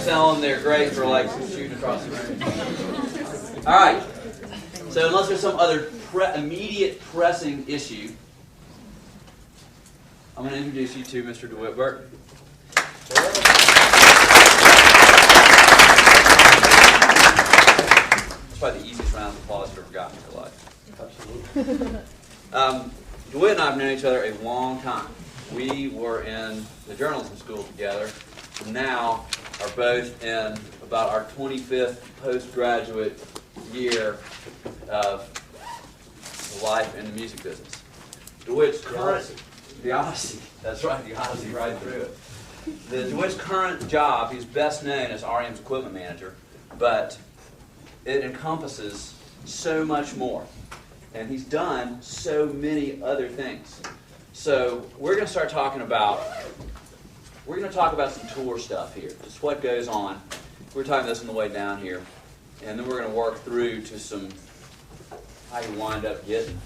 tell them they're great for like shooting across the room. All right. So unless there's some other immediate pressing issue, I'm going to introduce you to Mr. DeWitt. It's probably the easiest round of applause you've ever gotten in your life. Absolutely. DeWitt and I have known each other a long time. We were in the journalism school together, and now are both in about our 25th postgraduate year of life in the music business. DeWitt's current... The Odyssey. That's right, the Odyssey right through it. DeWitt's current job, he's best known as REM's equipment manager, but it encompasses so much more. And he's done so many other things. So we're going to start talking about, some tour stuff here, just what goes on. We're talking this on the way down here. And then we're going to work through to some, how you wind up getting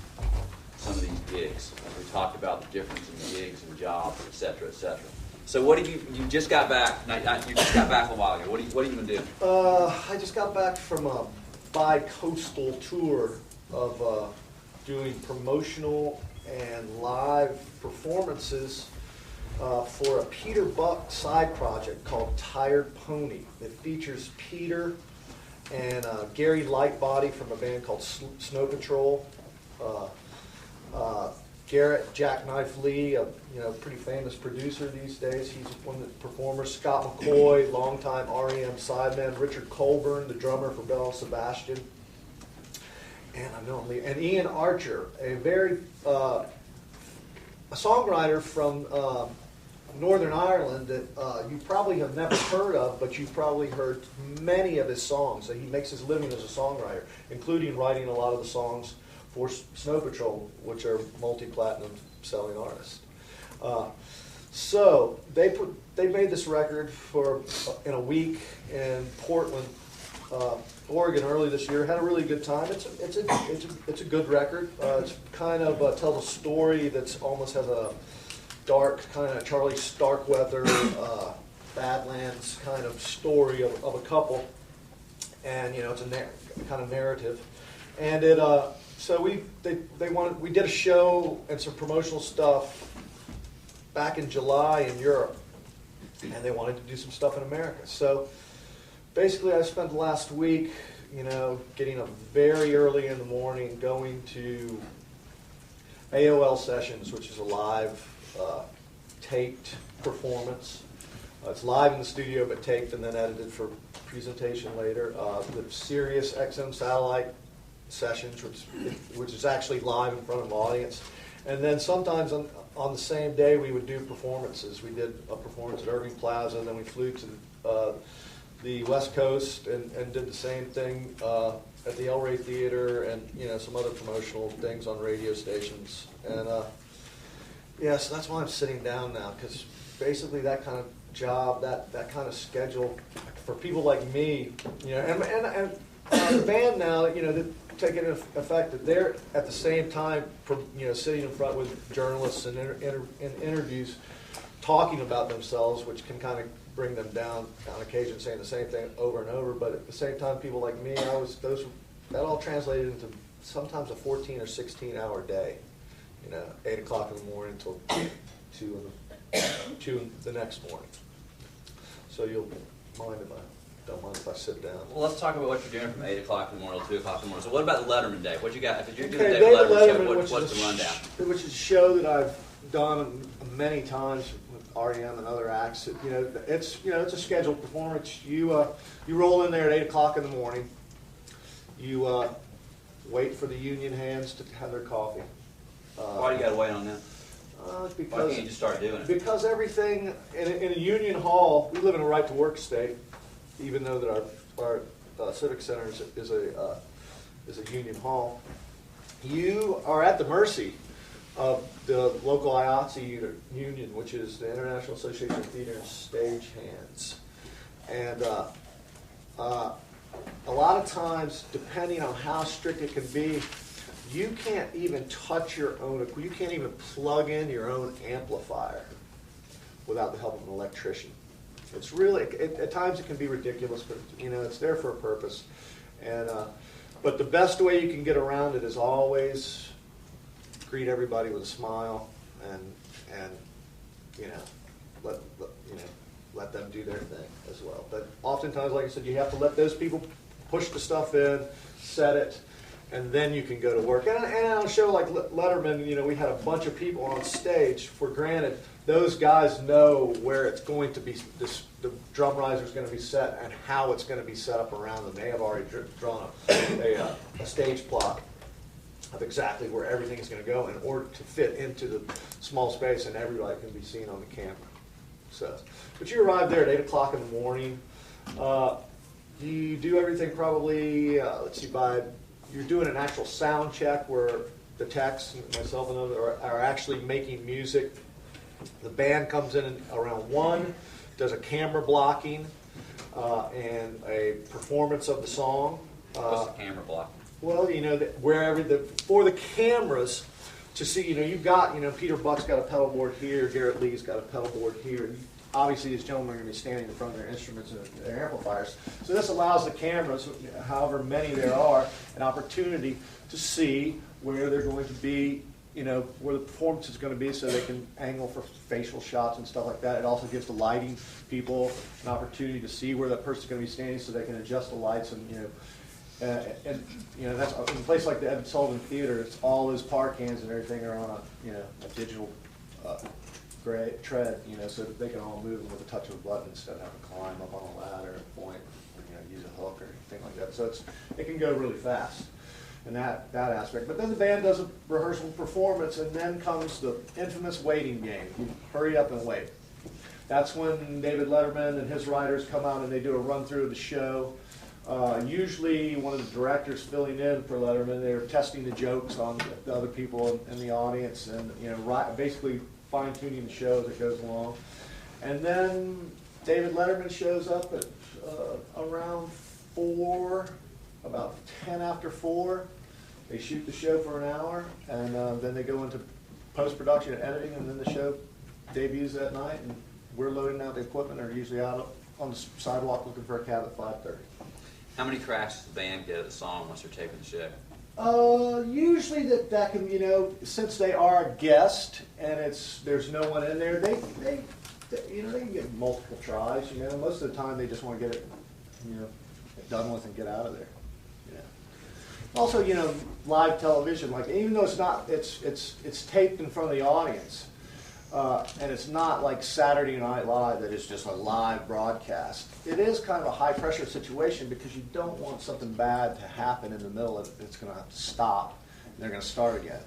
some of these gigs. As we talked about the difference in gigs and jobs, et cetera, et cetera. So what do you just got back, you just got back a while ago. What are you going to do? I just got back from a bi-coastal tour of doing promotional and live performances for a Peter Buck side project called Tired Pony. It features Peter and Gary Lightbody from a band called Snow Patrol. Garrett Jackknife Lee, a pretty famous producer these days. He's one of the performers. Scott McCoy, longtime REM sideman. Richard Colburn, the drummer for Belle Sebastian. And Ian Archer, a songwriter from Northern Ireland that you probably have never heard of, but you've probably heard many of his songs. He makes his living as a songwriter, including writing a lot of the songs for Snow Patrol, which are multi-platinum selling artists. So they made this record in a week in Portland, Oregon early this year. Had a really good time. It's a good record. It's kind of tells a story that's almost has a dark kind of Charlie Starkweather, Badlands kind of story of a couple, and it's a kind of narrative, and it. So we did a show and some promotional stuff back in July in Europe, and they wanted to do some stuff in America. So basically, I spent the last week, getting up very early in the morning, going to AOL Sessions, which is a live taped performance. It's live in the studio, but taped and then edited for presentation later. The Sirius XM satellite sessions, which is actually live in front of an audience. And then sometimes on the same day we would do performances. We did a performance at Irving Plaza, and then we flew to the West Coast and did the same thing at the El Rey Theater and some other promotional things on radio stations. And so that's why I'm sitting down now, because basically that kind of job, that kind of schedule for people like me, and the band now, that taking effect that they're at the same time, sitting in front with journalists and in interviews, talking about themselves, which can kind of bring them down on occasion, saying the same thing over and over. But at the same time, people like me, that all translated into sometimes a 14 or 16 hour day. 8 o'clock in the morning until 2 the next morning. So you'll don't mind if I sit down. Well, let's talk about what you're doing from 8 o'clock in the morning till 2 o'clock in the morning. So what about the Letterman Day? What you got? If you're doing the David Letterman show, what's the rundown? Which is a show that I've done many times with REM and other acts. It's a scheduled performance. You roll in there at 8 o'clock in the morning. You wait for the union hands to have their coffee. Why do you got to wait on them? Because, why can't you just start doing it? Because everything in a union hall, we live in a right to work state, even though that our civic center is a union hall. You are at the mercy of the local IATSE union, which is the International Association of Theater and Stagehands, and a lot of times, depending on how strict it can be, you can't even touch you can't even plug in your own amplifier without the help of an electrician. It's really, at times it can be ridiculous, but you know, it's there for a purpose. And but the best way you can get around it is always greet everybody with a smile and you know, let them do their thing as well. But oftentimes, like I said, you have to let those people push the stuff in, set it, and then you can go to work. And on a show like Letterman, you know, we had a bunch of people on stage. For granted, those guys know where it's going to be, the drum riser is going to be set and how it's going to be set up around them. They have already drawn a stage plot of exactly where everything is going to go in order to fit into the small space and everybody can be seen on the camera. So, but you arrive there at 8 o'clock in the morning. You do everything probably, let's see, you're doing an actual sound check where the techs, myself and others, are actually making music. The band comes in around 1, does a camera blocking and a performance of the song. What's the camera blocking? Well, you know, for the cameras to see, you know, you've got, you know, Peter Buck's got a pedal board here, Garrett Lee's got a pedal board here. Obviously, these gentlemen are going to be standing in front of their instruments and their amplifiers. So this allows the cameras, however many there are, an opportunity to see where they're going to be, you know, where the performance is going to be so they can angle for facial shots and stuff like that. It also gives the lighting people an opportunity to see where that person's going to be standing so they can adjust the lights and, you know, and you know, that's in a place like the Evan Sullivan Theater. It's all those par cans and everything are on a digital gray tread, you know, so that they can all move with a touch of a button instead of having to climb up on a ladder, point, or, you know, use a hook or anything like that. So it can go really fast in that aspect. But then the band does a rehearsal performance, and then comes the infamous waiting game. You hurry up and wait. That's when David Letterman and his writers come out and they do a run through of the show. Usually one of the directors filling in for Letterman, they're testing the jokes on the other people in the audience and, you know, basically fine-tuning the show as it goes along. And then David Letterman shows up at around 4, about 10 after 4. They shoot the show for an hour, and then they go into post-production and editing, and then the show debuts that night, and we're loading out the equipment and are usually out on the sidewalk looking for a cab at 5:30. How many cracks does the band get at the song once they're taping the show? Usually that can, you know, since they are a guest and there's no one in there, they you know, they can get multiple tries. You know, most of the time they just want to get it, you know, done with and get out of there. Yeah. Also, you know, live television, like even though it's taped in front of the audience, and it's not like Saturday Night Live that is just a live broadcast. It is kind of a high pressure situation because you don't want something bad to happen in the middle. It's going to have to stop and they're going to start again.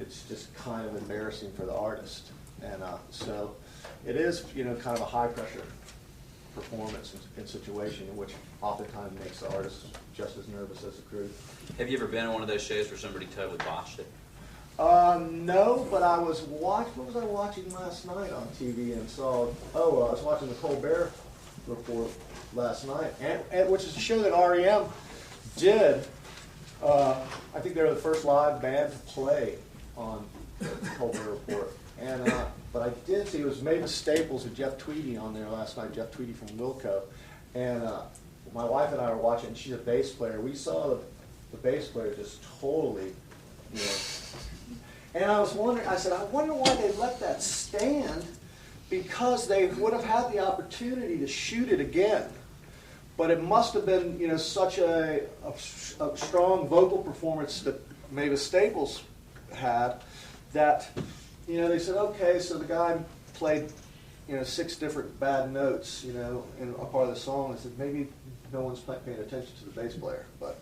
It's just kind of embarrassing for the artist, and so it is, you know, kind of a high pressure performance and situation in which oftentimes makes the artist just as nervous as the crew. Have you ever been in one of those shows where somebody totally botched it? No, but I was what was I watching last night on TV and saw, I was watching the Colbert Report last night, and which is a show that REM did. I think they were the first live band to play on the Colbert Report. And but I did see it was Mavis Staples and Jeff Tweedy on there last night, Jeff Tweedy from Wilco. And my wife and I were watching, and she's a bass player. We saw the bass player just totally, you know. And I was wondering, I said, I wonder why they let that stand, because they would have had the opportunity to shoot it again. But it must have been, you know, such a strong vocal performance that Mavis Staples had that, you know, they said, okay, so the guy played, you know, 6 different bad notes, you know, in a part of the song. I said, maybe no one's paying attention to the bass player, but.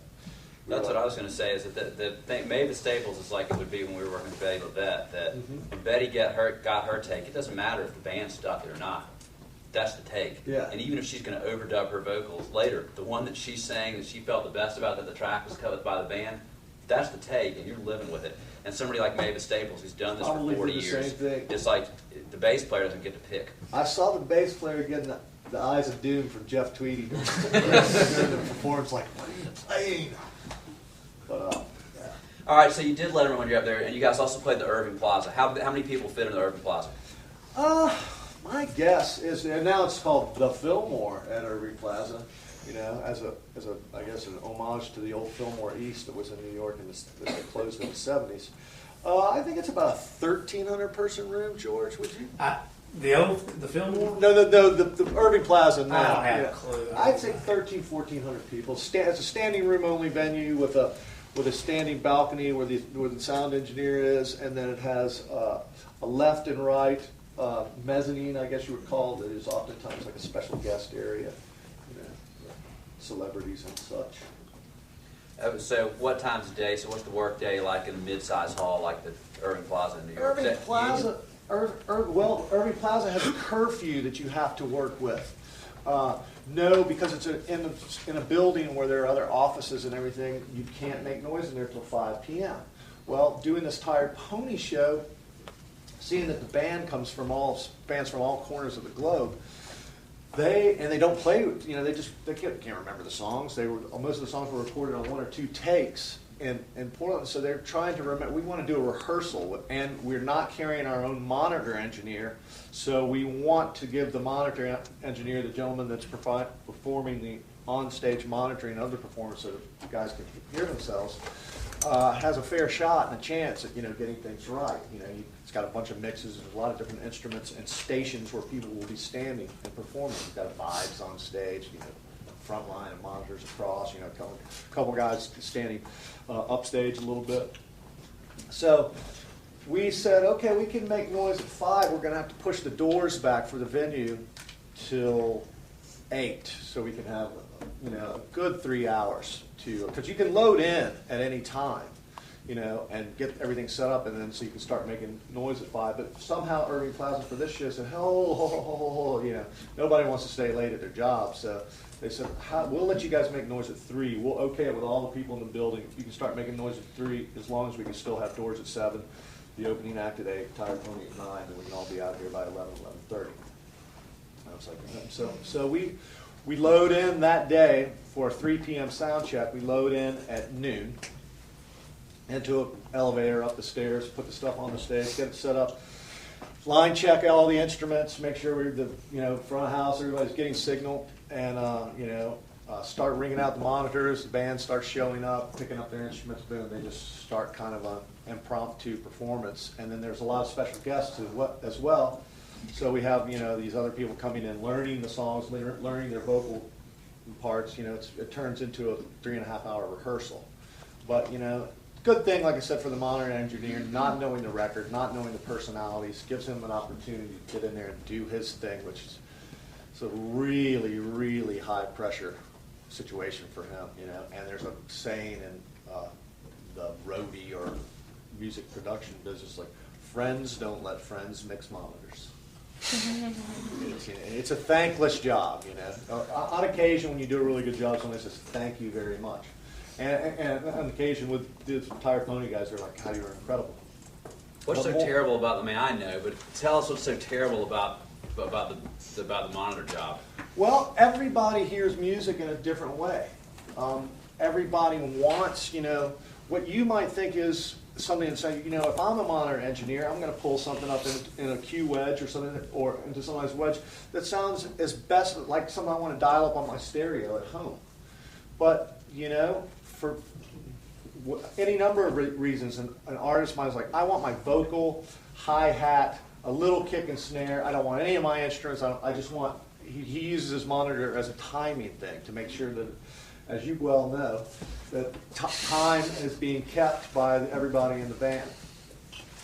That's what I was going to say, is that the thing, Mavis Staples is like it would be when we were working with Betty Levette, that when Betty got her take, it doesn't matter if the band stuck it or not. That's the take. Yeah. And even if she's going to overdub her vocals later, the one that she's saying that she felt the best about, that the track was covered by the band, that's the take, and you're living with it. And somebody like Mavis Staples, who's done this for 40 years, it's like the bass player doesn't get to pick. I saw the bass player getting the eyes of doom from Jeff Tweedy during the performance, like, what are you playing? But, yeah. All right, so you did Letterman when you're up there, and you guys also played the Irving Plaza. How many people fit in the Irving Plaza? My guess is, and now it's called the Fillmore at Irving Plaza, you know, as a I guess an homage to the old Fillmore East that was in New York and that closed in the 70s. I think it's about a 1,300 person room, George. Would you? The Fillmore? No, the Irving Plaza now. I don't have a clue. I'd say 1,400 people. It's a standing room only venue with a standing balcony where the sound engineer is, and then it has a left and right mezzanine, I guess you would call it. It is oftentimes like a special guest area, you know, celebrities and such. So what times a day? So what's the work day like in a mid-size hall like the Irving Plaza in New York? Irving Plaza. Irving Plaza has a curfew that you have to work with. No, because it's in a building where there are other offices and everything, you can't make noise in there till 5 p.m. Well, doing this Tired Pony show, seeing that the band bands from all corners of the globe, they don't play, you know, they can't remember the songs. Most of the songs were recorded on 1 or 2 takes in Portland, so they're trying to remember. We want to do a rehearsal, and we're not carrying our own monitor engineer, so we want to give the monitor engineer, the gentleman that's performing the on-stage monitoring of the performance, so that the guys can hear themselves, has a fair shot and a chance at, you know, getting things right. You know, it's got a bunch of mixes, there's a lot of different instruments and stations where people will be standing and performing. You've got vibes on stage, you know, front line and monitors across, you know, a couple guys standing upstage a little bit. So we said, okay, we can make noise at 5. We're going to have to push the doors back for the venue till 8, so we can have, you know, a good 3 hours because you can load in at any time, you know, and get everything set up, and then so you can start making noise at 5. But somehow Irving Plaza for this show said, you know, nobody wants to stay late at their job, so they said, we'll let you guys make noise at 3. We'll okay it with all the people in the building. You can start making noise at 3 as long as we can still have doors at 7. The opening act at 8, Tired Pony at 9, and we can all be out here by 11:30. I was like, so we load in that day for a 3 p.m. sound check. We load in at noon into an elevator up the stairs, put the stuff on the stage, get it set up, line check all the instruments, make sure we're front of house, everybody's getting signal, and start ringing out the monitors. The band starts showing up, picking up their instruments. Boom, they just start kind of an impromptu performance, and then there's a lot of special guests as well. So we have, you know, these other people coming in, learning the songs, learning their vocal parts. You know, it turns into a 3.5 hour rehearsal. But, you know, good thing, like I said, for the monitor engineer, not knowing the record, not knowing the personalities, gives him an opportunity to get in there and do his thing, which is a really, really high pressure situation for him, you know. And there's a saying in the roadie or music production business, like, friends don't let friends mix monitors. It's a thankless job, you know. On occasion, when you do a really good job, somebody says, thank you very much. And on occasion, with the Tired Pony guys, they're like, God, you're incredible. What's so terrible about, I mean, I know, but tell us what's so terrible about the monitor job. Well, everybody hears music in a different way. Everybody wants, you know, what you might think is something and say, you know, if I'm a monitor engineer, I'm going to pull something up in a Q wedge or something, or into somebody's wedge that sounds as best like something I want to dial up on my stereo at home. But, you know, for any number of reasons, an artist might be like, I want my vocal, hi-hat, a little kick and snare. I don't want any of my instruments. I just want, he uses his monitor as a timing thing to make sure that, as you well know, that time is being kept by everybody in the band.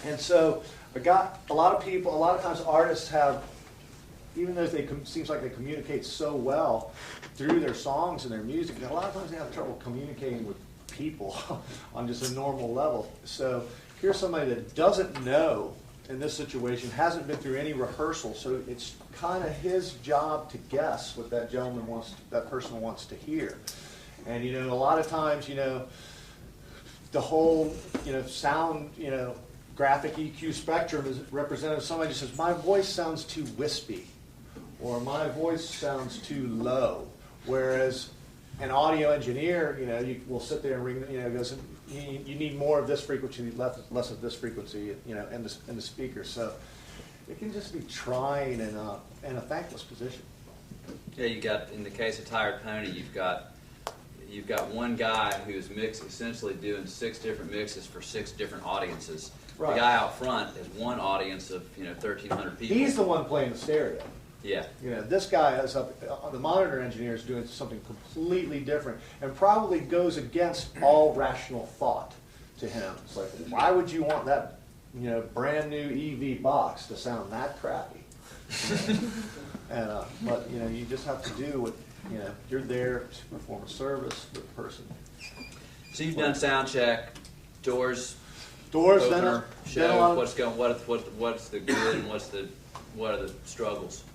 And so a lot of times artists have, even though seems like they communicate so well through their songs and their music, a lot of times they have trouble communicating with people on just a normal level. So here's somebody that doesn't know in this situation, hasn't been through any rehearsal, so it's kind of his job to guess what that person wants to hear. And, you know, a lot of times, you know, the whole, you know, sound, you know, graphic EQ spectrum is represented. Somebody just says, my voice sounds too wispy, or my voice sounds too low. Whereas an audio engineer, you know, will sit there and ring, you know, goes, you need more of this frequency, less of this frequency, you know, in the speaker. So it can just be trying and a thankless position. Yeah, you got, in the case of Tired Pony, you've got one guy who's essentially doing 6 different mixes for 6 different audiences. Right. The guy out front has one audience of 1,300 people. He's the one playing the stereo. Yeah. This guy has the monitor engineer is doing something completely different and probably goes against all rational thought to him. It's like, why would you want that, brand new EV box to sound that crappy? And but you just have to do what you're there to perform a service for the person. So you've done sound check, doors, then opener, a show. lot of- What's the good and what are the struggles?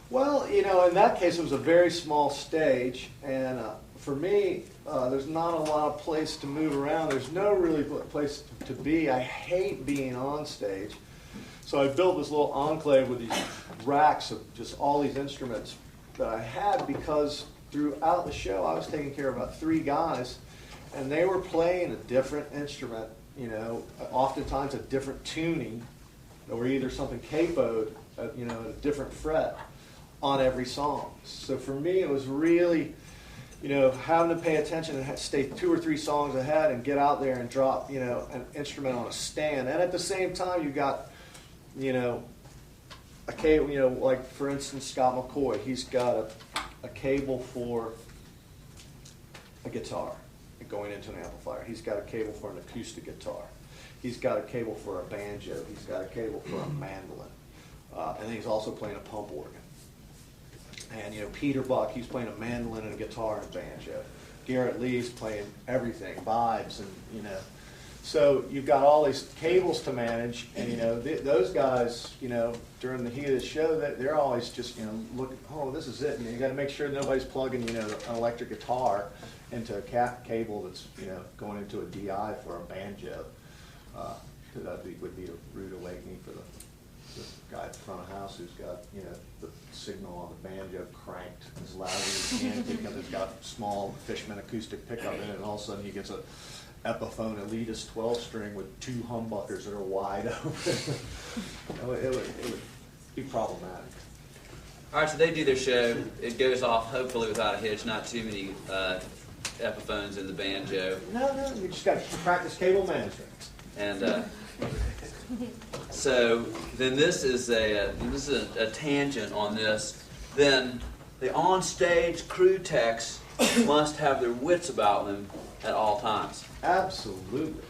Well, in that case, it was a very small stage, and for me, there's not a lot of place to move around. There's no really place to be. I hate being on stage. So I built this little enclave with these racks of just all these instruments that I had, because throughout the show I was taking care of about 3 guys, and they were playing a different instrument, oftentimes a different tuning, or either something capoed, at a different fret on every song. So for me, it was really, having to pay attention and stay 2 or 3 songs ahead and get out there and drop, an instrument on a stand. And at the same time, you got, a cable, like for instance, Scott McCoy, he's got a cable for a guitar going into an amplifier. He's got a cable for an acoustic guitar. He's got a cable for a banjo. He's got a cable for a mandolin. And he's also playing a pump organ. And Peter Buck, he's playing a mandolin and a guitar and a banjo. Garrett Lee's playing everything, vibes, and So you've got all these cables to manage, and those guys, during the heat of the show, they're always just looking. Oh, this is it. And you got to make sure nobody's plugging an electric guitar into a cable that's going into a DI for a banjo. That would be a rude awakening for the guy at the front of the house who's got the signal on the banjo cranked as loud as he can, because it's got a small Fishman acoustic pickup in it, and all of a sudden he gets a Epiphone Elitist 12-string with 2 humbuckers that are wide open. It would be problematic. All right, so they do their show. It goes off hopefully without a hitch. Not too many Epiphones in the banjo. No, you just got to practice cable management. And so then this is a tangent on this. Then the on-stage crew techs must have their wits about them at all times. Absolutely.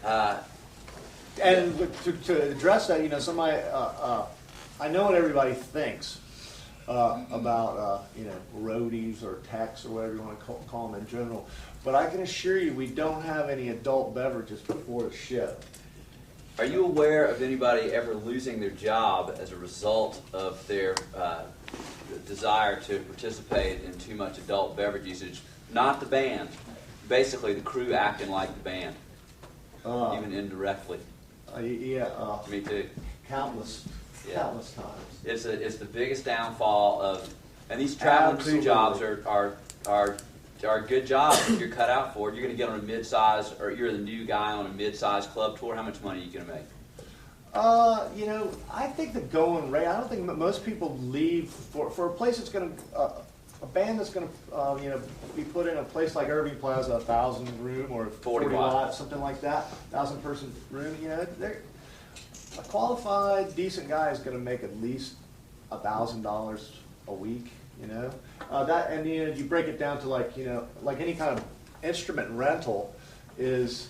And to address that, somebody, I know what everybody thinks about, roadies or techs or whatever you want to call them in general, but I can assure you we don't have any adult beverages before the show. Are you aware of anybody ever losing their job as a result of their desire to participate in too much adult beverage usage? Not the band. Basically, the crew acting like the band, even indirectly. Yeah. Me too. Countless times. It's the biggest downfall of, and these traveling crew jobs are good jobs if you're cut out for it. You're going to get on a mid-size, or you're the new guy on a mid-size club tour. How much money are you going to make? I think the going rate. I don't think most people leave for a place that's going to. A band that's going to, be put in a place like Irving Plaza, 1,000 room or 40 watt, something like that, 1,000 person room. A qualified, decent guy is going to make at least $1,000 a week. You break it down to like any kind of instrument rental is.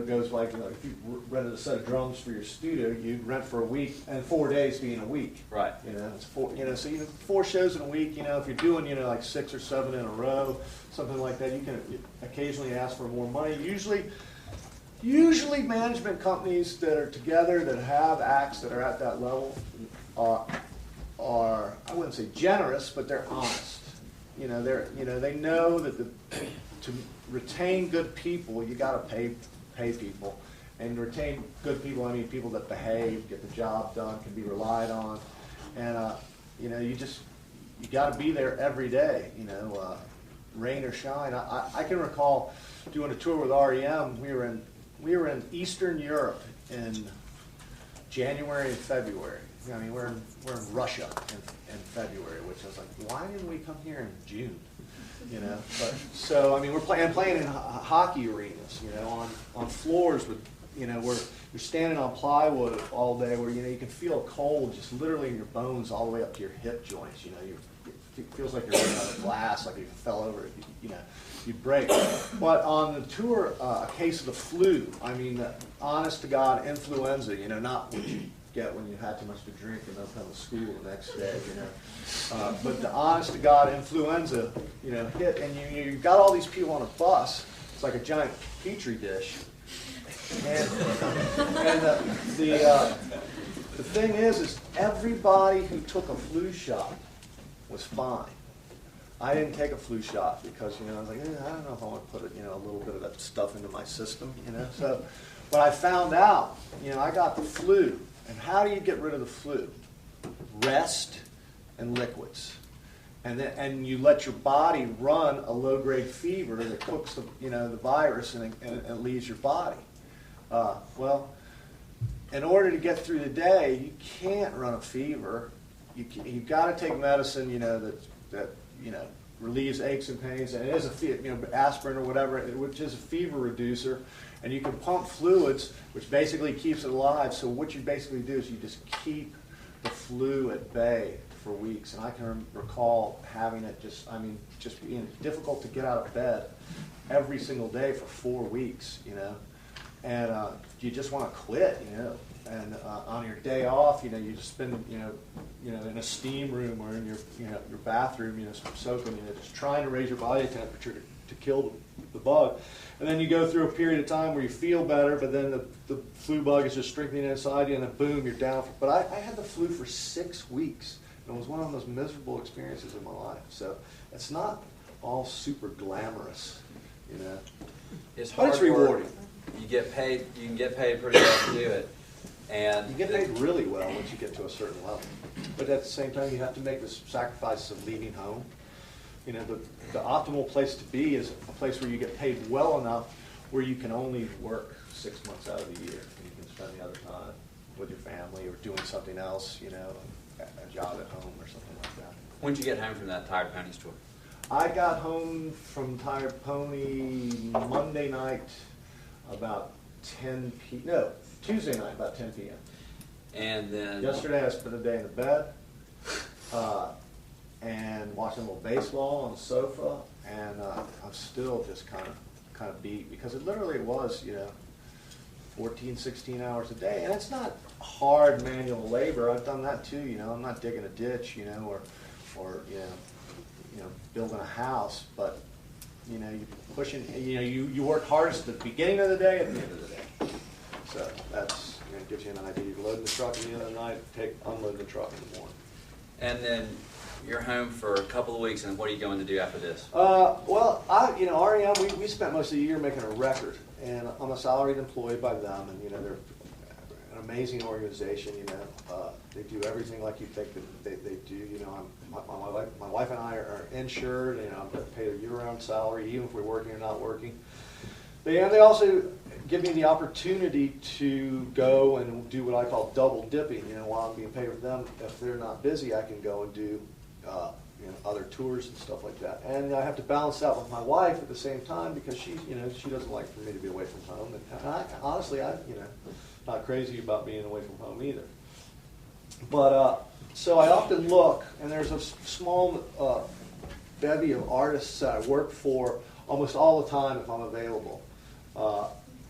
Goes like, if you rented a set of drums for your studio, you'd rent for a week, and 4 days being a week. Right. It's 4. So even 4 shows in a week. If you're doing, like 6 or 7 in a row, something like that, you can occasionally ask for more money. Usually management companies that are together that have acts that are at that level are I wouldn't say generous, but they're honest. They know that to retain good people, you got to pay people, and to retain good people, I mean people that behave, get the job done, can be relied on, and you got to be there every day, rain or shine. I can recall doing a tour with REM. We were in Eastern Europe in January and February, I mean, we're in Russia in February, which I was like, why didn't we come here in June? You know, but so I mean, we're playing in hockey arenas, you know, on floors with, you know, where you're standing on plywood all day, where, you know, you can feel cold just literally in your bones all the way up to your hip joints. You know, it feels like you're running out of glass, like if you fell over, you know, you'd break. But on the tour, a case of the flu. I mean, honest to God, influenza. You know, not what you get when you had too much to drink and don't come to school the next day, you know. But the honest to God influenza, you know, hit, and you've got all these people on a bus. It's like a giant petri dish. And the thing is everybody who took a flu shot was fine. I didn't take a flu shot because, you know, I was like, I don't know if I want to put, you know, a little bit of that stuff into my system, you know. So, but I found out, you know, I got the flu. And how do you get rid of the flu? Rest and liquids. And you let your body run a low-grade fever that cooks the, you know, the virus and it leaves your body. Well, in order to get through the day, you can't run a fever. You've got to take medicine, you know, that you know, relieves aches and pains, and it is a, you know, aspirin or whatever, which is a fever reducer. And you can pump fluids, which basically keeps it alive. So what you basically do is you just keep the flu at bay for weeks. And I can recall having it just being difficult to get out of bed every single day for 4 weeks, you know. And you just want to quit, you know. And on your day off, you know, you just spend, you know, in a steam room or in your, you know, your bathroom, you know, soaking, you know, just trying to raise your body temperature to kill the bug. And then you go through a period of time where you feel better, but then the flu bug is just strengthening inside you, and then boom, you're down. But I had the flu for 6 weeks, and it was one of the most miserable experiences of my life. So it's not all super glamorous, you know. It's hard but it's rewarding. Work. You get paid. You can get paid pretty well to do it, and you get paid really well once you get to a certain level. But at the same time, you have to make the sacrifice of leaving home. You know, the optimal place to be is a place where you get paid well enough where you can only work 6 months out of the year. And you can spend the other time with your family or doing something else, you know, a job at home or something like that. When did you get home from that Tired Ponies tour? I got home from Tired Pony Monday night about 10 p.m. No, Tuesday night about 10 p.m. And then yesterday I spent a day in the bed. And watching a little baseball on the sofa, and I'm still just kind of beat because it literally was, you know, 14, 16 hours a day, and it's not hard manual labor. I've done that too, you know. I'm not digging a ditch, you know, or you know, building a house, but you know, you pushing, you know, you work hardest at the beginning of the day, at the end of the day. So that's, you know, gives you an idea. You're loading the truck in the end of the night, unloading the truck in the morning. And then you're home for a couple of weeks, and what are you going to do after this? Well, you know, REM, we spent most of the year making a record, and I'm a salaried employee by them, and you know, they're an amazing organization. You know, they do everything like you think that they do. You know, my wife and I are insured. You know, I'm paid a year-round salary, even if we're working or not working. They also give me the opportunity to go and do what I call double dipping. You know, while I'm being paid with them, if they're not busy, I can go and do you know, other tours and stuff like that. And I have to balance that with my wife at the same time because she doesn't like for me to be away from home. And I you know, not crazy about being away from home either. But so I often look, and there's a small bevy of artists that I work for almost all the time if I'm available.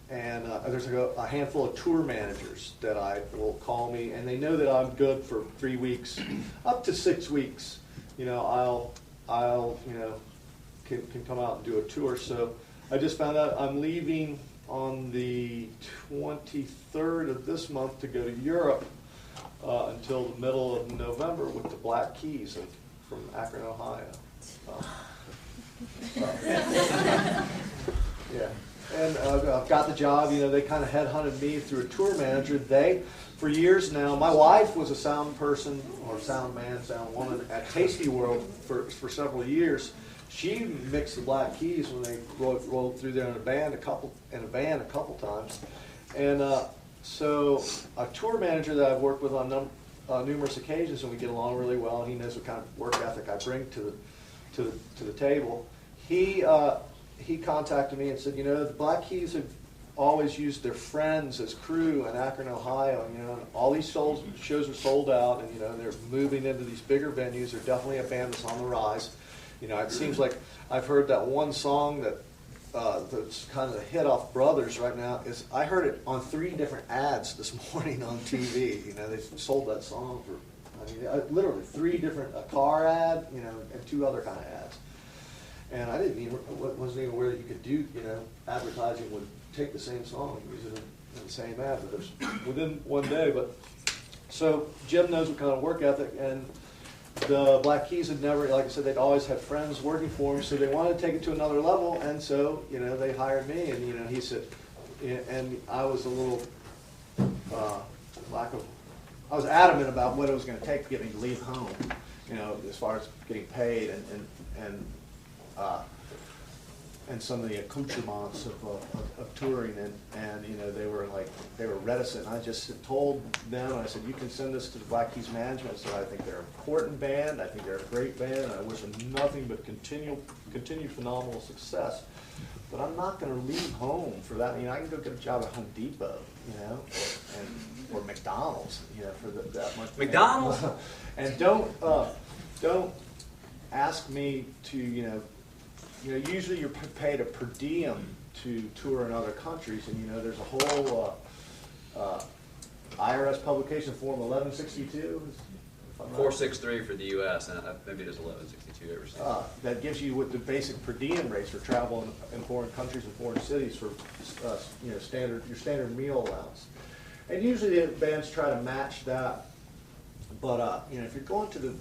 And there's a handful of tour managers that will call me, and they know that I'm good for 3 weeks, up to 6 weeks. You know, I'll you know, can come out and do a tour. So I just found out I'm leaving on the 23rd of this month to go to Europe until the middle of November with the Black Keys from Akron, Ohio. Yeah. And I've got the job. You know, they kind of headhunted me through a tour manager. For years now, my wife was a sound person or sound man, sound woman at Tasty World for several years. She mixed the Black Keys when they rolled through there in a van a couple times. And so a tour manager that I've worked with on numerous occasions, and we get along really well. He knows what kind of work ethic I bring to the table. He contacted me and said, you know, the Black Keys have always used their friends as crew in Akron, Ohio. And, you know, all these shows are sold out, and you know they're moving into these bigger venues. They're definitely a band that's on the rise. You know, it seems like I've heard that one song that's kind of a hit off Brothers right now. I heard it on 3 different ads this morning on TV. You know, they sold that song for, I mean, literally 3 different, a car ad, you know, and 2 other kind of ads. And I wasn't even aware that you could do, you know, advertising would take the same song and use it in the same ad, but it was within one day. But so Jim knows what kind of work ethic, and the Black Keys had never, like I said, they'd always had friends working for them, so they wanted to take it to another level, and so, you know, they hired me, and, you know, he said, and I was a little I was adamant about what it was going to take to get me to leave home, you know, as far as getting paid and some of the accoutrements of touring, and you know, they were reticent. I just told them, I said, you can send this to the Black Keys management. So I think they're an important band. I think they're a great band. And I wish them nothing but continued phenomenal success. But I'm not going to leave home for that. You know, I can go get a job at Home Depot, you know, or McDonald's, you know, for that much. McDonald's. And don't ask me to, you know, usually you're paid a per diem to tour in other countries, and you know, there's a whole IRS publication form 1162. 463 for the U.S. and maybe it is 1162 overseas. That gives you what the basic per diem rates for travel in foreign countries and foreign cities for you know, your standard meal allowance. And usually the bands try to match that, but you know, if you're going to the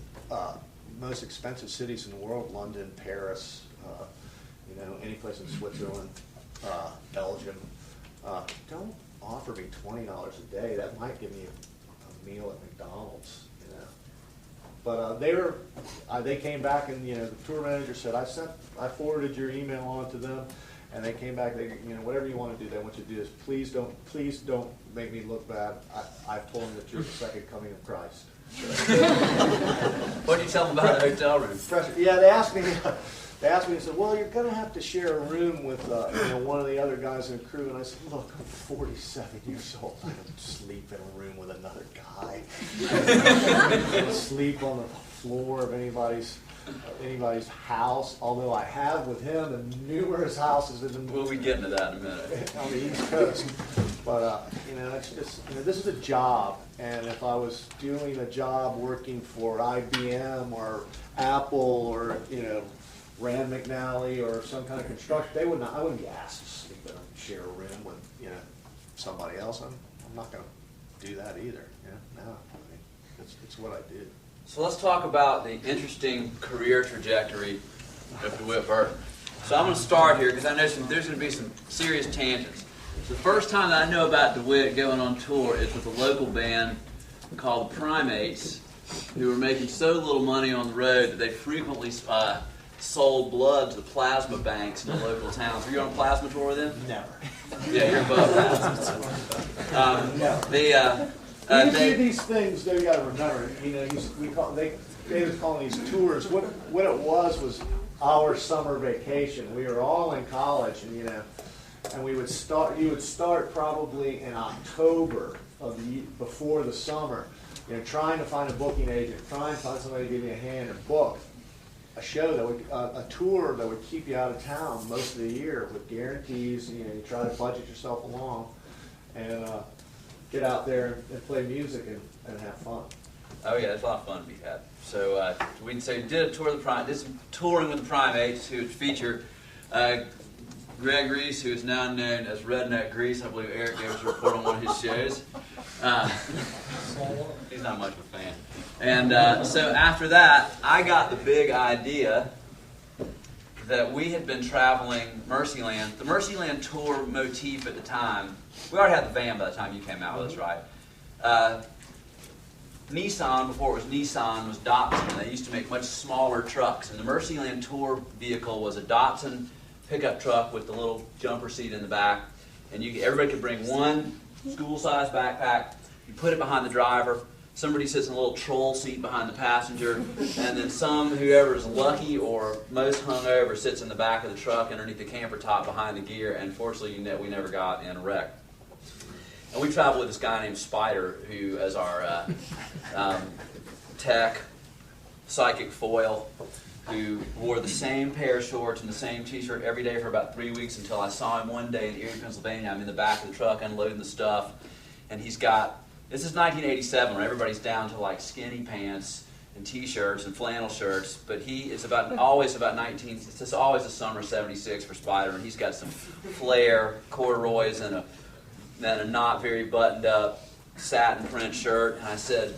most expensive cities in the world, London, Paris, you know, any place in Switzerland, Belgium, don't offer me $20 a day. That might give me a meal at McDonald's, you know. But they came back, and you know, the tour manager said, I forwarded your email on to them, and they came back. They, you know, whatever you want to do, they want you to do this. Please don't make me look bad. I've told them that you're the second coming of Christ. What did you tell them about the hotel room? Yeah, they asked me. They said, well, you're going to have to share a room with you know, one of the other guys in the crew. And I said, look, I'm 47 years old. I don't sleep in a room with another guy. I don't sleep on the floor of anybody's house, although I have with him in numerous houses. We'll be getting to that in a minute. On the East Coast. But, you know, it's just, you know, this is a job. And if I was doing a job working for IBM or Apple or, you know, Rand McNally or some kind of construction, I wouldn't be asked to sleep in a share room with, you know, somebody else. I'm not going to do that either. You know, no, I mean, it's what I did. So let's talk about the interesting career trajectory of DeWitt Burton. So I'm going to start here because I know there's going to be some serious tangents. So the first time that I know about DeWitt going on tour is with a local band called the Primates, who were making so little money on the road that they frequently sold blood to the plasma banks in the local towns. Were you on a plasma tour with them? Never. Yeah, you're above plasma. No. These things, they got to remember. You know, they was calling these tours. What it was our summer vacation. We were all in college, and you know, and we would start. You would start probably in October before the summer. You know, trying to find a booking agent, trying to find somebody to give you a hand and book a show that would, a tour that would keep you out of town most of the year with guarantees. You know, you try to budget yourself along and get out there and play music and have fun. Oh yeah, there's a lot of fun to be had. So we did a tour of did some touring with the Primates, who would feature Greg Reese, who is now known as Redneck Grease. I believe Eric gave us a report on one of his shows. He's not much of a fan. And so after that, I got the big idea that we had been traveling Mercyland. The Mercyland tour motif at the time, we already had the van by the time you came out with us, right? Nissan, before it was Nissan, was Datsun. They used to make much smaller trucks. And the Mercyland tour vehicle was a Datsun pickup truck with the little jumper seat in the back. And everybody could bring one school-sized backpack. You put it behind the driver. somebody sits in a little troll seat behind the passenger, and then whoever is lucky or most hungover sits in the back of the truck underneath the camper top behind the gear, and fortunately we never got in a wreck. And we traveled with this guy named Spider, who is our tech, psychic foil, who wore the same pair of shorts and the same t-shirt every day for about 3 weeks until I saw him one day in Erie, Pennsylvania. I'm in the back of the truck unloading the stuff, and he's got, this is 1987 when everybody's down to like skinny pants and t-shirts and flannel shirts, but it's always about 19, it's just always the summer 76 for Spider, and he's got some flare corduroys and a not very buttoned up satin print shirt, and I said,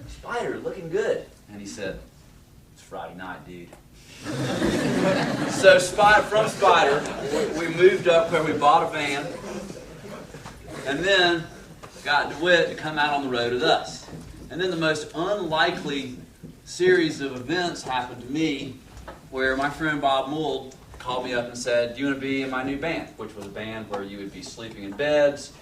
"Spider, looking good." And he said, "It's Friday night, dude." So from Spider, we moved up where we bought a van, and then got DeWitt to come out on the road with us. And then the most unlikely series of events happened to me, where my friend Bob Mould called me up and said, "Do you want to be in my new band?" Which was a band where you would be sleeping in beds,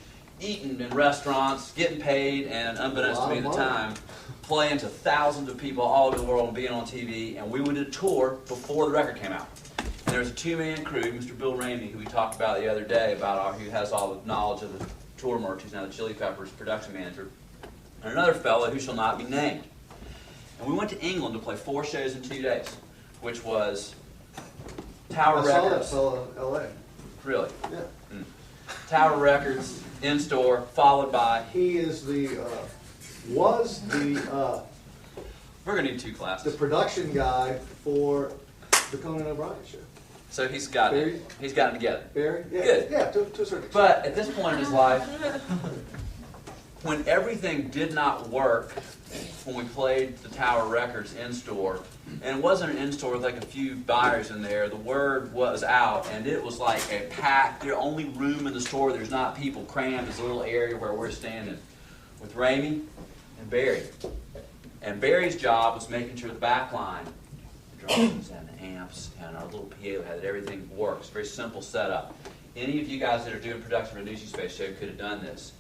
eating in restaurants, getting paid, and unbeknownst to me at the time, playing to thousands of people all over the world and being on TV. And we went to tour before the record came out. And there was a two-man crew, Mr. Bill Ramey, who we talked about the other day, who has all the knowledge of the tour merch. He's now the Chili Peppers production manager. And another fellow who shall not be named. And we went to England to play 4 shows in 2 days, which was Tower Records. I saw that fellow in L.A. Really? Yeah. Tower Records, in-store, followed by... He is We're going to need 2 the classes. production guy for the Conan O'Brien show. So he's gotten it together. Barry? Yeah, Good. Yeah, to a certain extent. But at this point in his life, when everything did not work, when we played the Tower Records in-store, and it wasn't an in-store with like a few buyers in there, the word was out, and it was like a packed, the only room in the store, there's not people crammed, is a little area where we're standing with Ramey and Barry. And Barry's job was making sure the back line, the drums and the amps and our little PA had that everything works. Very simple setup. Any of you guys that are doing production for a Nushi Space show could have done this.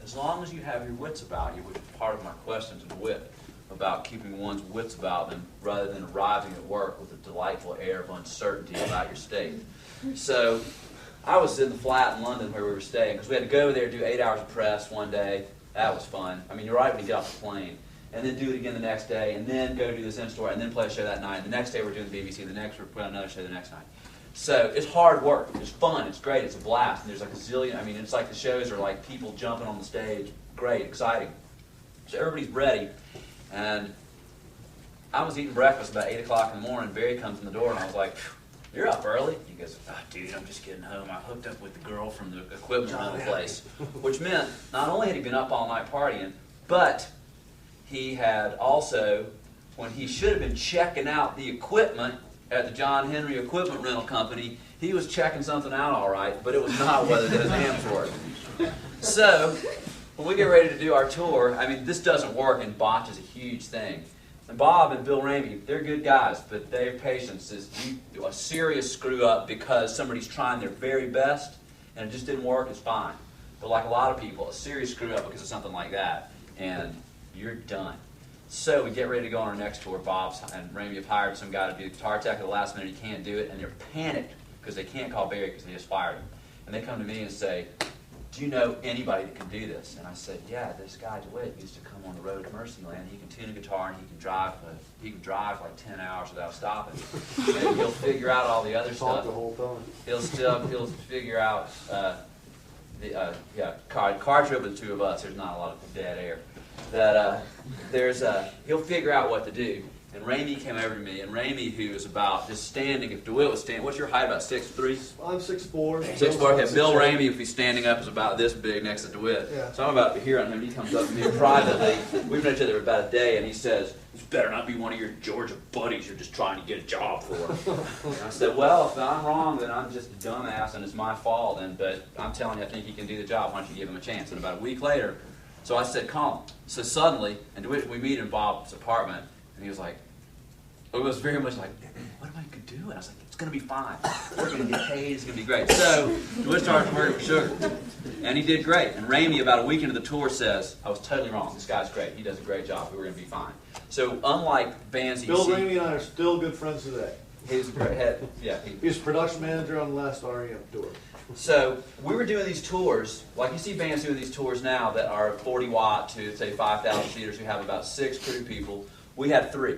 As long as you have your wits about you, which is part of my question to DeWitt, about keeping one's wits about them rather than arriving at work with a delightful air of uncertainty about your state. So I was in the flat in London where we were staying, because we had to go over there and do 8 hours of press one day. That was fun. I mean, you're right when you get off the plane. And then do it again the next day, and then go do this in-store, and then play a show that night. And the next day we're doing the BBC, the next we're putting on another show the next night. So it's hard work. It's fun. It's great. It's a blast. And there's like a zillion, I mean, it's like the shows are like people jumping on the stage. Great, exciting. So everybody's ready. And I was eating breakfast about 8 o'clock in the morning. Barry comes in the door, and I was like, "You're up early?" He goes, "Oh, dude, I'm just getting home. I hooked up with the girl from the equipment rental place." Which meant not only had he been up all night partying, but he had also, when he should have been checking out the equipment at the John Henry Equipment Rental Company, he was checking something out all right, but it was not whether those amps worked. So, when we get ready to do our tour, I mean, this doesn't work, and botch is a huge thing. And Bob and Bill Ramey, they're good guys, but their patience is a serious screw up because somebody's trying their very best, and it just didn't work, it's fine. But like a lot of people, a serious screw up because of something like that, and you're done. So we get ready to go on our next tour. Bob and Ramey have hired some guy to be the guitar tech at the last minute. He can't do it, and they're panicked because they can't call Barry because they just fired him. And they come to me and say, "Do you know anybody that can do this?" And I said, "Yeah, this guy DeWitt used to come on the road to Mercyland. He can tune a guitar and he can drive like 10 hours without stopping. And he'll figure out all the other stuff. The whole time. He'll figure out car trip with the 2 of us. There's not a lot of dead air. That he'll figure out what to do." And Ramey came over to me, and Ramey, who is about just standing, if DeWitt was standing, what's your height, about 6'3"? I'm 6'4". 6'4", okay. Bill Ramey, if he's standing up, is about this big next to DeWitt. Yeah. So I'm about to hear on him, he comes up to me privately. We've known each other about a day, and he says, "This better not be one of your Georgia buddies you're just trying to get a job for." And I said, "Well, if I'm wrong, then I'm just a dumbass, and it's my fault, but I'm telling you, I think he can do the job. Why don't you give him a chance?" And about a week later, so I said, "Call him." So suddenly, and DeWitt, we meet in Bob's apartment, and he was like, it was very much like, "What am I doing?" DeWitt. I was like, it's going to be fine. We're going to get paid. It's going to be great. So DeWitt started working for Sugar. And he did great. And Ramey, about a week into the tour, says, I was totally wrong. This guy's great. He does a great job. We were going to be fine. So unlike bands that you Bill see... Ramey and I are still good friends today. He's a great head. Yeah, He's production manager on the last REM tour. So we were doing these tours, like you see bands doing these tours now that are 40 watt to say 5,000 seaters who have about 6 crew people. We had 3.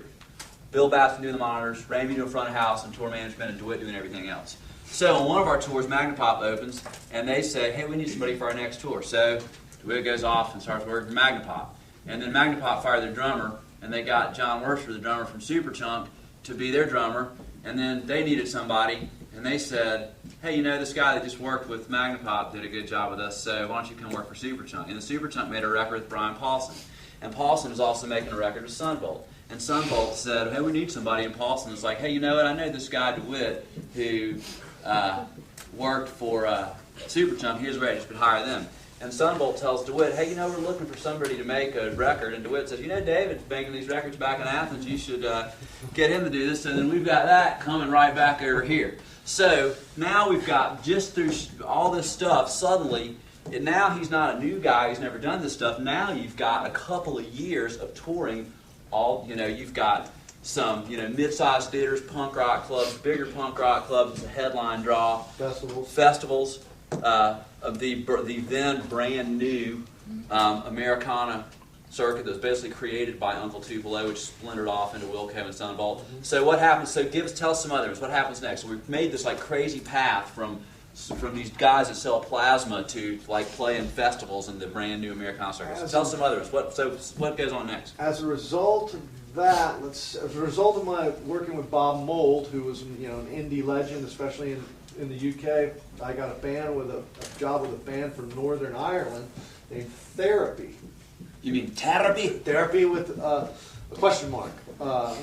Bill Batson doing the monitors, Ramey doing front of house and tour management, and DeWitt doing everything else. So on one of our tours, Magnapop opens, and they say, hey, we need somebody for our next tour. So DeWitt goes off and starts working for Magnapop. And then Magnapop fired their drummer, and they got John Worcester, the drummer from Superchunk, to be their drummer. And then they needed somebody, and they said, hey, you know, this guy that just worked with Magnapop did a good job with us, so why don't you come work for Superchunk? And the Superchunk made a record with Brian Paulson. And Paulson was also making a record with Sunvolt. And Sunvolt said, hey, we need somebody. And Paulson was like, hey, you know what, I know this guy DeWitt who worked for Superchunk. Here's where I just would hire them. And Sunvolt tells DeWitt, hey, you know, we're looking for somebody to make a record. And DeWitt says, you know, David's making these records back in Athens. You should get him to do this. And then we've got that coming right back over here. So now we've got, just through all this stuff, suddenly, and now he's not a new guy. He's never done this stuff. Now you've got a couple of years of touring. All, you know, you've got some, you know, mid-sized theaters, punk rock clubs, bigger punk rock clubs as a headline draw. Festivals. Of the then brand new Americana circuit that was basically created by Uncle Tupelo, which splintered off into Wilco and Sunvolt. So what happens? So tell us some others. What happens next? So we've made this like crazy path from these guys that sell plasma to like play in festivals in the brand new Americana circuit. So tell us some others. What goes on next? As a result of that, as a result of my working with Bob Mould, who was, you know, an indie legend, especially in the UK, I got a band with a job with a band from Northern Ireland named Therapy. You mean Therapy? Therapy with a question mark,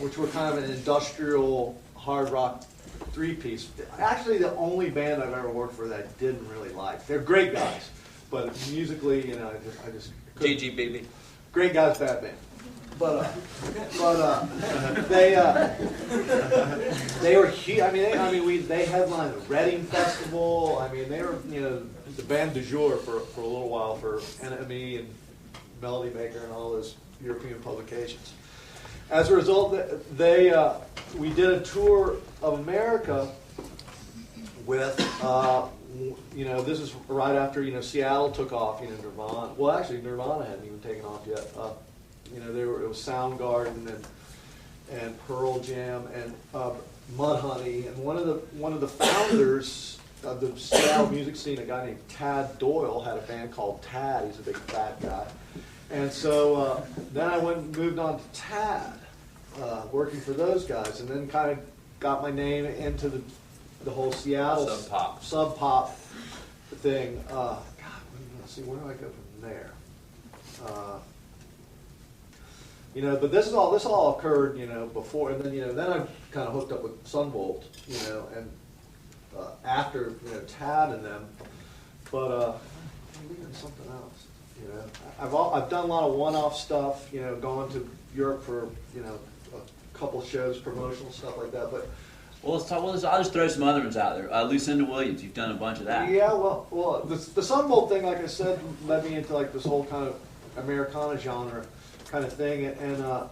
which were kind of an industrial hard rock 3-piece. Actually, the only band I've ever worked for that I didn't really like. They're great guys, but musically, you know, I just couldn't. GGBB. Great guys, bad band. But they were huge. They headlined the Reading Festival. I mean, they were, you know, the band du jour for a little while for NME and Melody Maker and all those European publications. As a result, we did a tour of America with, you know, this is right after, you know, Seattle took off, you know, Nirvana. Well, actually, Nirvana hadn't even taken off yet. You know, it was Soundgarden and Pearl Jam and Mudhoney, and one of the founders of the Seattle music scene, a guy named Tad Doyle, had a band called Tad. He's a big fat guy, and so then I went and moved on to Tad, working for those guys, and then kind of got my name into the whole Seattle sub pop thing. God, let's see, where do I go from there? You know, but this all occurred, you know, before, and then, you know, then I kind of hooked up with Sunvolt, you know, and after, you know, Tad and them, but I'm thinking something else, you know. I've done a lot of one-off stuff, you know, gone to Europe for, you know, a couple shows, promotional stuff like that, but. Well, I'll just throw some other ones out there. Lucinda Williams, you've done a bunch of that. Yeah, well, the Sunvolt thing, like I said, led me into like this whole kind of Americana genre kind of thing, and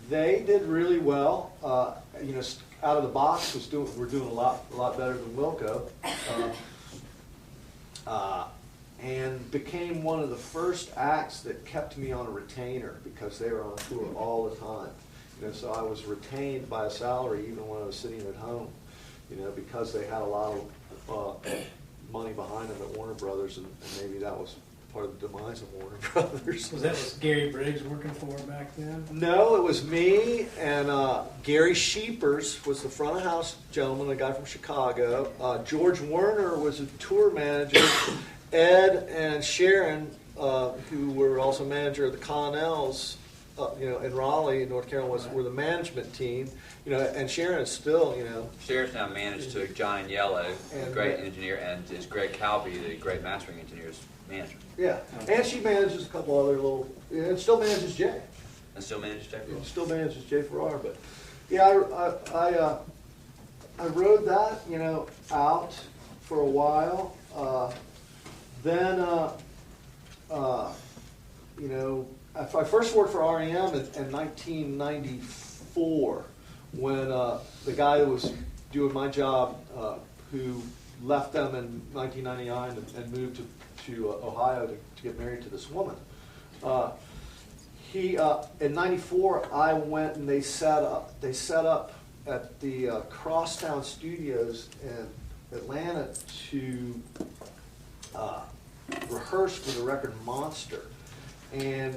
they did really well. You know, out of the box we're doing a lot better than Wilco, and became one of the first acts that kept me on a retainer because they were on tour all the time. You know, so I was retained by a salary even when I was sitting at home. You know, because they had a lot of money behind them at Warner Brothers, and maybe that was part of the demise of Warner Brothers. Was that Gary Briggs working for back then? No, it was me and Gary Sheepers was the front of house gentleman, a guy from Chicago. George Werner was a tour manager. Ed and Sharon, who were also manager of the Connells, you know, in Raleigh, North Carolina, were the management team. You know, and Sharon is still, you know. Sharon's now managed to John Yellow, a great engineer, and is Greg Calby, the great mastering engineer's manager. Yeah, and she manages a couple other little, and still manages Jay. And still manages Jay Farrar. Still manages Jay Farrar, but yeah, I rode that, out for a while. Then, I first worked for REM in 1994 when the guy that was doing my job, who left them in 1999 and moved to Ohio to get married to this woman. In '94, I went and they set up at the Crosstown Studios in Atlanta to rehearse for the record Monster. And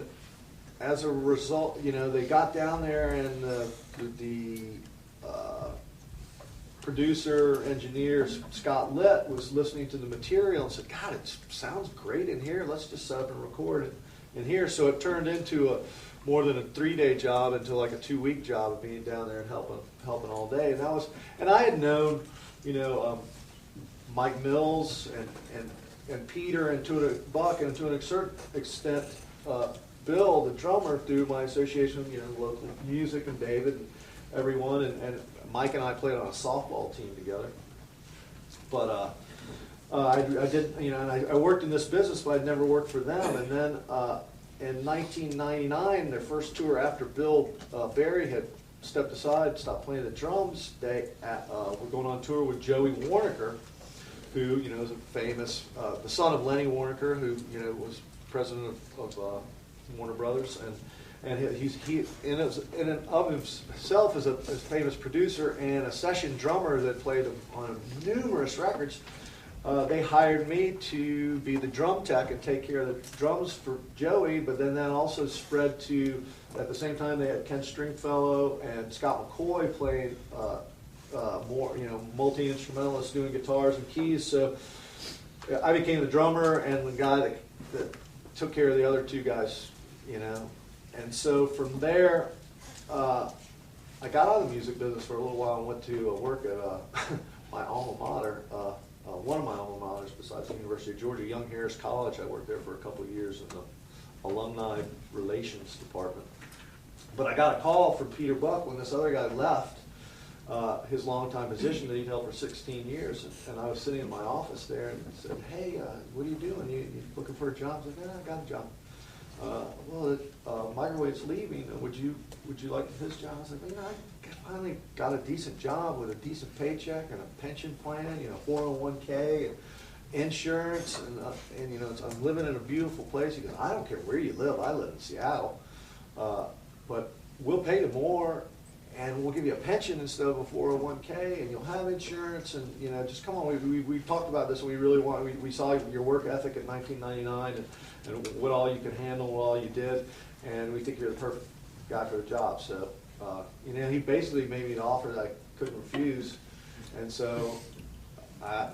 as a result, they got down there and the producer, engineer, Scott Litt, was listening to the material and said, God, it sounds great in here. Let's just set up and record it in here. So it turned into more than a 3-day job into like a 2-week job of being down there and helping all day. And I had known, Mike Mills and Peter and to an extent Bill, the drummer, through my association, local music, and David and everyone, and Mike and I played on a softball team together. But I did, and I worked in this business, but I'd never worked for them. And then in 1999, their first tour after Bill Berry had stepped aside, stopped playing the drums, they were going on tour with Joey Warnaker, who is a famous, the son of Lenny Warnaker, who was president of Warner Brothers, and he in and of himself is a famous producer and a session drummer that played on numerous records. They hired me to be the drum tech and take care of the drums for Joey, but then that also spread to, at the same time, they had Ken Stringfellow and Scott McCoy playing more, multi-instrumentalists doing guitars and keys. So I became the drummer and the guy that took care of the other two guys, And so from there, I got out of the music business for a little while and went to work at my alma mater, one of my alma maters besides the University of Georgia, Young Harris College. I worked there for a couple of years in the alumni relations department. But I got a call from Peter Buck when this other guy left his longtime position that he'd held for 16 years. And I was sitting in my office there and said, hey, what are you doing? You looking for a job? I said, I got a job. Microwave's leaving. Would you like his job? I was like, I finally got a decent job with a decent paycheck and a pension plan, 401k and insurance, and I'm living in a beautiful place. He goes, I don't care where you live. I live in Seattle, but we'll pay you more, and we'll give you a pension instead of a 401k, and you'll have insurance, and just come on. We talked about this, and we really we saw your work ethic in 1999 and what all you could handle, what all you did, and we think you're the perfect guy for the job. So, he basically made me an offer that I couldn't refuse, and so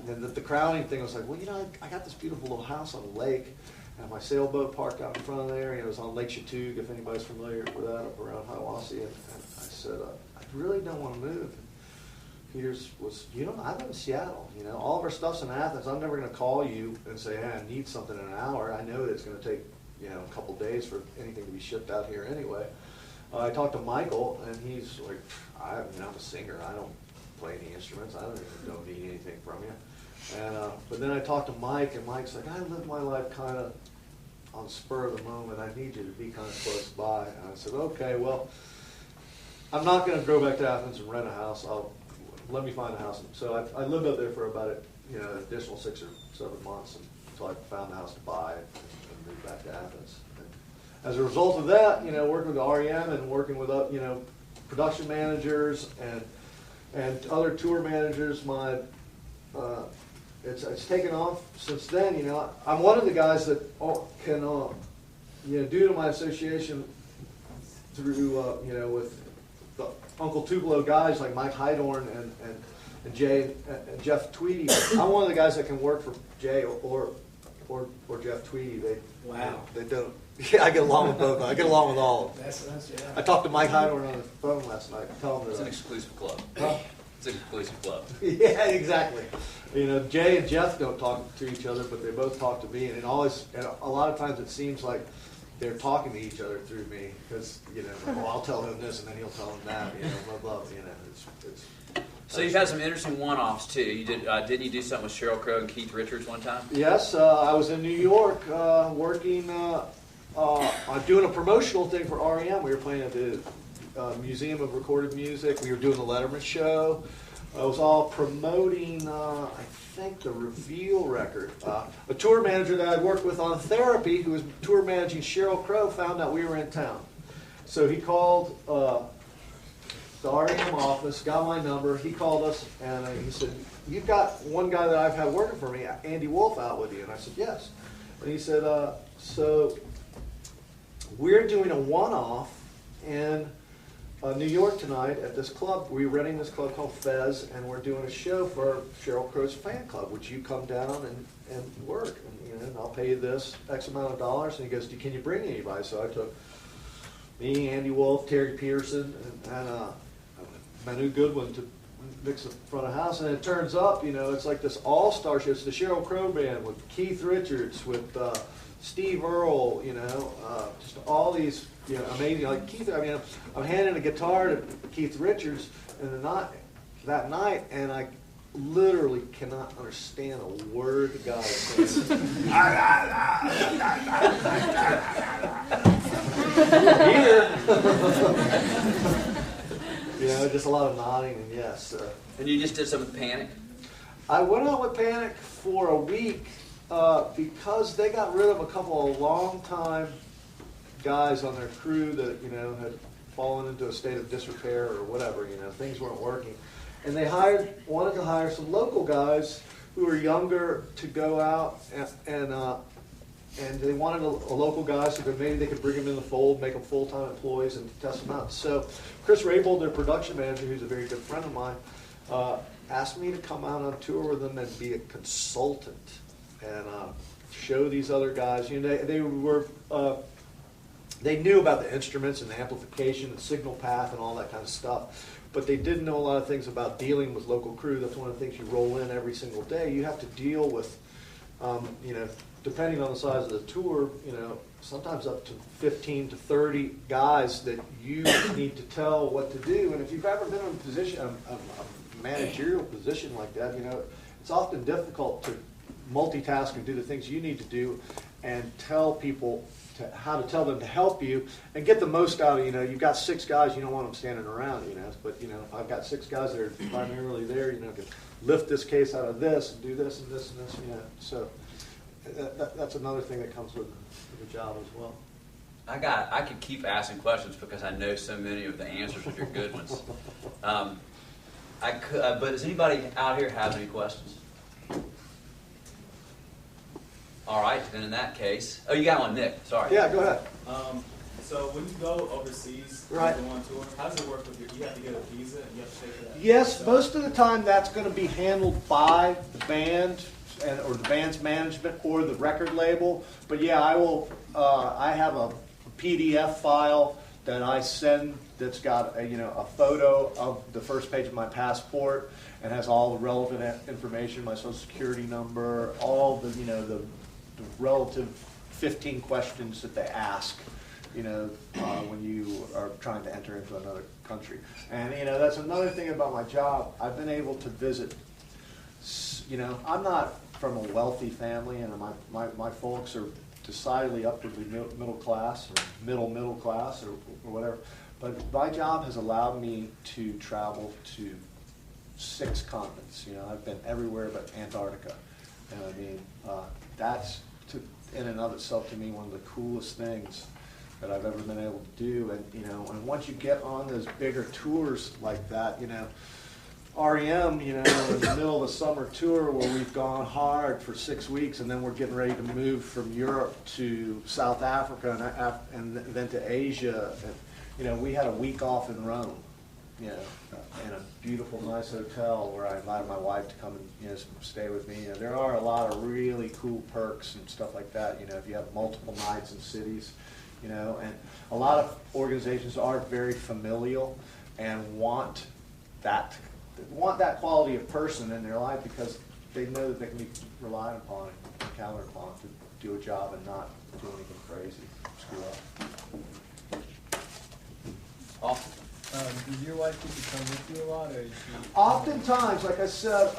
then the crowning thing was like, well, I got this beautiful little house on the lake, and my sailboat parked out in front of there. It was on Lake Chattooga, if anybody's familiar with that, up around Hiawassee. And I said, I really don't want to move. And Peters was, I live in Seattle. All of our stuff's in Athens. I'm never going to call you and say, hey, I need something in an hour. I know that it's going to take, a couple days for anything to be shipped out here anyway. I talked to Michael, and he's like, I'm a singer. I don't play any instruments. I don't need anything from you. And but then I talked to Mike, and Mike's like, I live my life kind of on the spur of the moment. I need you to be kind of close by. And I said, okay, well, I'm not going to go back to Athens and rent a house. Let me find a house. So I lived up there for about an additional 6 or 7 months until I found a house to buy and moved back to Athens. And as a result of that, working with the REM and working with production managers and other tour managers, it's taken off since then. I'm one of the guys that can, due to my association through, with the Uncle Tupelo guys like Mike Heidorn and Jay and Jeff Tweedy. I'm one of the guys that can work for Jay or Jeff Tweedy. They don't. Yeah, I get along with both. I get along with all of them. That's yeah. I talked to Mike Heidorn on the phone last night. Tell him that It's an exclusive club. Huh? It's an exclusive club. Yeah, exactly. Jay and Jeff don't talk to each other, but they both talk to me, and a lot of times it seems like they're talking to each other through me because I'll tell him this and then he'll tell him that, blah blah. So you've had some interesting one-offs too. You did, didn't you do something with Sheryl Crow and Keith Richards one time? Yes, I was in New York working, doing a promotional thing for REM. We were playing at the Museum of Recorded Music. We were doing the Letterman show. I was all promoting, I think, the Reveal record. A tour manager that I'd worked with on Therapy, who was tour managing Sheryl Crow, found out we were in town. So he called the REM office, got my number. He called us, and he said, "You've got one guy that I've had working for me, Andy Wolf, out with you." And I said, "Yes." And he said, "So we're doing a one-off in New York tonight at this club. We're renting this club called Fez, and we're doing a show for Sheryl Crow's fan club. Would you come down and work? And I'll pay you this X amount of dollars." And he goes, "Can you bring anybody?" So I took me, Andy Wolf, Terry Pearson, and Manu Goodwin to mix the front of house. And it turns up, it's like this all-star show. It's the Sheryl Crow Band with Keith Richards, with Steve Earle, just all these amazing, like Keith. I mean, I'm handing a guitar to Keith Richards that night, and I literally cannot understand a word the guy is saying. Here, just a lot of nodding and yes. And you just did some with Panic? I went out with Panic for a week because they got rid of a couple of long-time guys on their crew that had fallen into a state of disrepair or whatever. Things weren't working, and they wanted to hire some local guys who were younger to go out and they wanted a local guy so that maybe they could bring them in the fold, make them full-time employees, and test them out. So Chris Raybold, their production manager, who's a very good friend of mine, asked me to come out on tour with them and be a consultant and show these other guys. They knew about the instruments and the amplification and signal path and all that kind of stuff, but they didn't know a lot of things about dealing with local crew. That's one of the things you roll in every single day. You have to deal with, depending on the size of the tour, sometimes up to 15 to 30 guys that you need to tell what to do. And if you've ever been in a position, a managerial position like that, it's often difficult to multitask and do the things you need to do and tell people how to tell them to help you and get the most out of, you've got 6 guys, you don't want them standing around, but, if I've got 6 guys that are primarily there, can lift this case out of this and do this and this and this, so that's another thing that comes with the job as well. I could keep asking questions because I know so many of the answers of your good ones. But does anybody out here have any questions? All right, then in that case, you got one, Nick. Sorry. Yeah, go ahead. So when you go overseas, right, you go on tour, how does it work with you? Do you have to get a visa and you have to pay for that? Yes, most of the time that's going to be handled by the band or the band's management or the record label. But yeah, I will. I have a PDF file that I send that's got a photo of the first page of my passport and has all the relevant information, my social security number, all the the relative 15 questions that they ask, when you are trying to enter into another country. And that's another thing about my job. I've been able to visit. I'm not from a wealthy family, and my folks are decidedly upwardly middle class or middle class or whatever. But my job has allowed me to travel to 6 continents. I've been everywhere but Antarctica. And I mean, that's in and of itself to me one of the coolest things that I've ever been able to do. And and once you get on those bigger tours like that, REM, in the middle of a summer tour where we've gone hard for 6 weeks, and then we're getting ready to move from Europe to South Africa and then to Asia. And, we had a week off in Rome, in a beautiful, nice hotel where I invited my wife to come and stay with me. There are a lot of really cool perks and stuff like that. If you have multiple nights in cities, and a lot of organizations are very familial and want that quality of person in their life because they know that they can be relied upon and counted upon to do a job and not do anything crazy, screw up. Awesome. Does your wife get to come with you a lot, or is she? Oftentimes, like I said,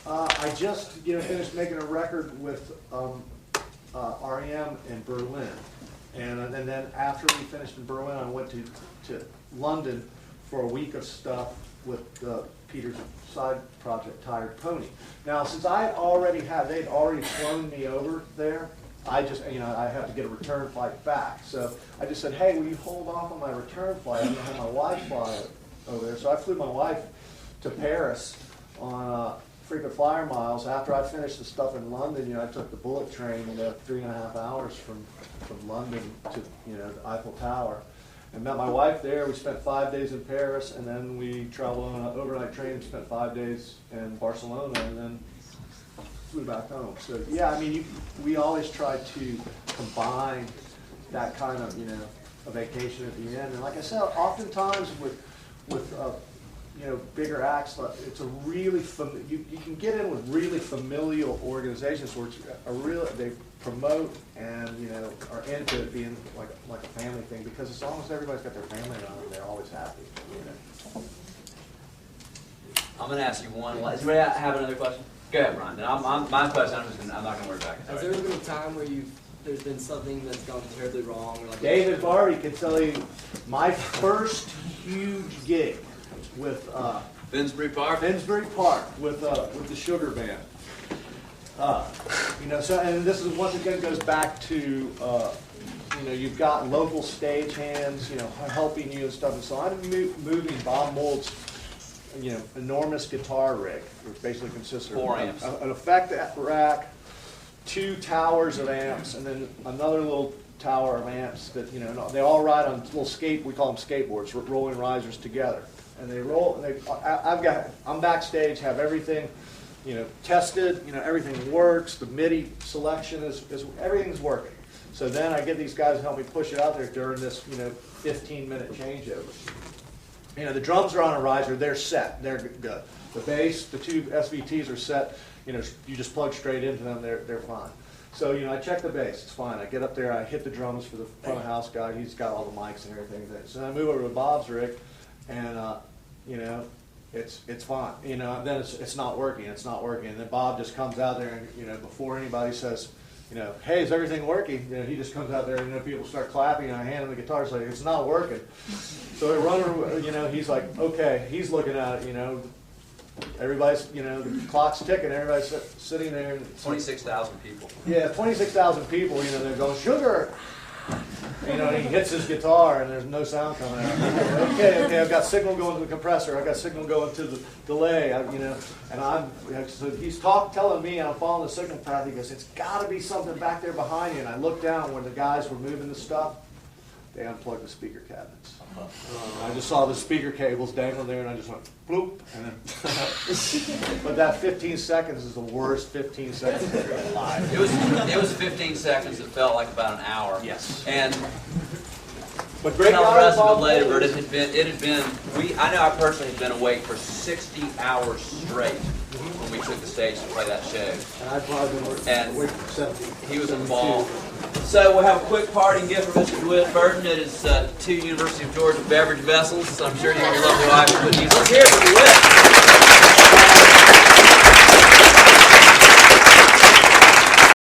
I just finished making a record with REM in Berlin, and then after we finished in Berlin, I went to London for a week of stuff with Peter's side project, Tired Pony. Now, since they'd already flown me over there, I just, I have to get a return flight back. So I just said, hey, will you hold off on my return flight? I'm going to have my wife fly over there. So I flew my wife to Paris on frequent flyer miles. After I finished the stuff in London, I took the bullet train, 3.5 hours from London to, the Eiffel Tower. And met my wife there. We spent 5 days in Paris, and then we traveled on an overnight train, spent 5 days in Barcelona, and then flew back home. So yeah, we always try to combine that kind of, a vacation at the end. And like I said, oftentimes with bigger acts, it's a really you can get in with really familial organizations where it's they promote and are into it being like a family thing, because as long as everybody's got their family around them, they're always happy. I'm going to ask you one. Does anybody have another question? Go ahead, Brian. And my question, I'm not going to worry back. Has there ever been a time where there's been something that's gone terribly wrong? Or David Barty can tell you my first huge gig with Finsbury Park with the Sugar Band. So and this is once again goes back to you've got local stagehands helping you and stuff, and so I'm moving Bob Mould's enormous guitar rig, which basically consists of 4 amps, an effect rack, 2 towers of amps, and then another little tower of amps that they all ride on little we call them skateboards, rolling risers together, and they roll. I'm backstage, have everything tested, everything works, the MIDI selection is everything's working. So then I get these guys to help me push it out there during this 15-minute changeover. The drums are on a riser, they're set, they're good. The bass, the 2 SVTs are set, you just plug straight into them, they're fine. So, I check the bass, it's fine. I get up there, I hit the drums for the front of house guy, he's got all the mics and everything. So then I move over to Bob's rig, and, it's fine. Then it's not working, And then Bob just comes out there and, before anybody says, hey, is everything working? He just comes out there and people start clapping and I hand him the guitar. It's like, it's not working. So the runner, he's like, okay, he's looking at it, everybody's, the clock's ticking, everybody's sitting there. 26,000 people. Yeah, 26,000 people, they're going, sugar. And he hits his guitar and there's no sound coming out. Okay, I've got signal going to the compressor. I've got signal going to the delay. So he's telling me, and I'm following the signal path. He goes, it's got to be something back there behind you. And I look down when the guys were moving the stuff. They unplugged the speaker cabinets. I just saw the speaker cables dangling there, and I just went bloop. And then, but that 15 seconds is the worst 15 seconds of your life. It was 15 seconds that felt like about an hour. Yes. And but great tell the rest of it guys, later, but it had been. I know I personally had been awake for 60 hours straight when we took the stage to play that show. And I've probably been awake for 70. He was involved. So we'll have a quick parting gift for Mr. DeWitt. It is 2 University of Georgia beverage vessels. So I'm sure you and your lovely wife will put these. Let's hear it for DeWitt.